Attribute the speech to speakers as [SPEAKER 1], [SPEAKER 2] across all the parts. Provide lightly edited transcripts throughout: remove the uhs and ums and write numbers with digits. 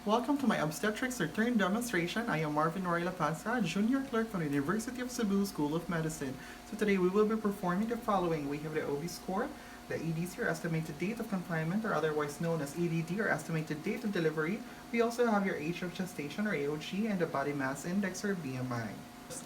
[SPEAKER 1] Welcome to my obstetrics return demonstration. I am Marvin Roy Lapasa, Junior Clerk from the University of Cebu School of Medicine. So today we will be performing the following. We have the OB score, the EDC or estimated date of confinement or otherwise known as EDD or estimated date of delivery. We also have your age of gestation or AOG and the body mass index or BMI.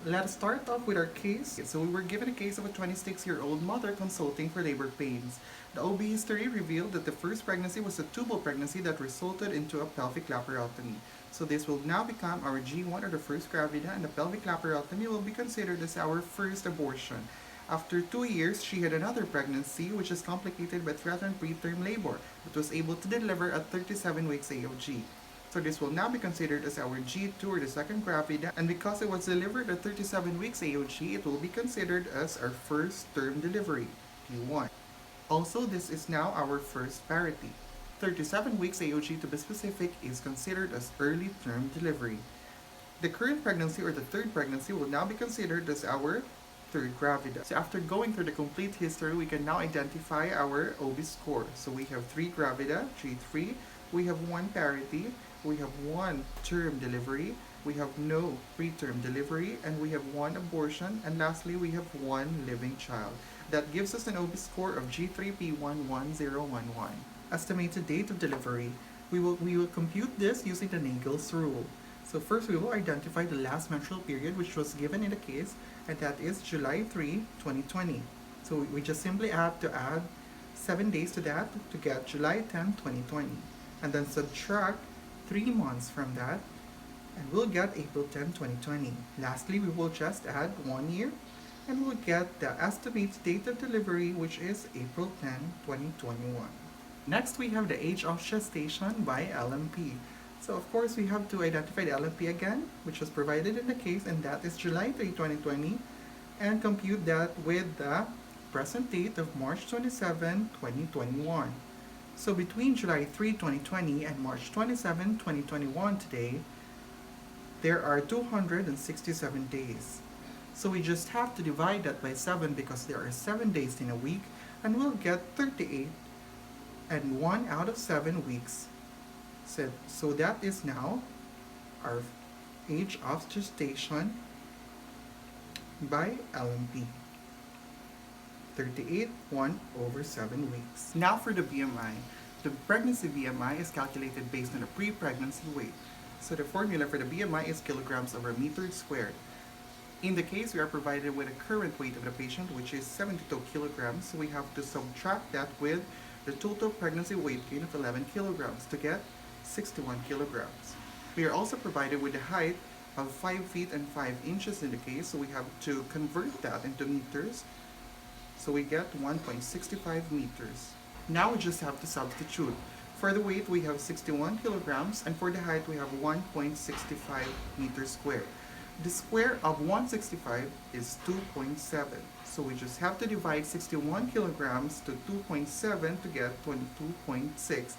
[SPEAKER 1] Let us start off with our case. So we were given a case of a 26-year-old mother consulting for labor pains. The OB history revealed that the first pregnancy was a tubal pregnancy that resulted into a pelvic laparotomy. So this will now become our G1 or the first gravida, and the pelvic laparotomy will be considered as our first abortion. After 2 years, she had another pregnancy which is complicated by threatened preterm labor but was able to deliver at 37 weeks AOG. So this will now be considered as our G2 or the second gravida, and because it was delivered at 37 weeks AOG, it will be considered as our first term delivery, G1. Also, this is now our first parity. 37 weeks AOG to be specific is considered as early term delivery. The current pregnancy or the third pregnancy will now be considered as our third gravida. So after going through the complete history, we can now identify our OB score. So we have 3 gravida, G3, we have 1 parity, we have 1 term delivery, we have no preterm delivery, and we have 1 abortion, and lastly we have 1 living child. That gives us an OB score of G3P11011. Estimated date of delivery. We will compute this using the Nagel's rule. So first we will identify the last menstrual period which was given in the case, and that is July 3, 2020. So we just simply have to add 7 days to that to get July 10, 2020. And then subtract 3 months from that, and we'll get April 10, 2020. Lastly, we will just add 1 year, and we'll get the estimated date of delivery, which is April 10, 2021. Next, we have the age of gestation by LMP. So of course, we have to identify the LMP again, which was provided in the case, and that is July 3, 2020, and compute that with the present date of March 27, 2021. So between July 3, 2020 and March 27, 2021 today, there are 267 days. So we just have to divide that by 7 because there are 7 days in a week, and we'll get 38 and 1 out of 7 weeks. So that is now our age of gestation by LMP. 38, 1 over 7 weeks. Now for the BMI. The pregnancy BMI is calculated based on the pre-pregnancy weight. So the formula for the BMI is kilograms over meter squared. In the case, we are provided with a current weight of the patient, which is 72 kilograms. So we have to subtract that with the total pregnancy weight gain of 11 kilograms to get 61 kilograms. We are also provided with the height of 5 feet and 5 inches in the case, so we have to convert that into meters. So we get 1.65 meters. Now we just have to substitute. For the weight, we have 61 kilograms, and for the height, we have 1.65 meters squared. The square of 165 is 2.7. So we just have to divide 61 kilograms to 2.7 to get 22.6.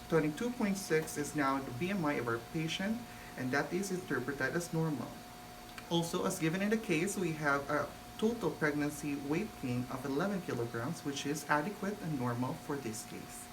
[SPEAKER 1] 22.6 is now the BMI of our patient, and that is interpreted as normal. Also, as given in the case, we have a total pregnancy weight gain of 11 kilograms, which is adequate and normal for this case.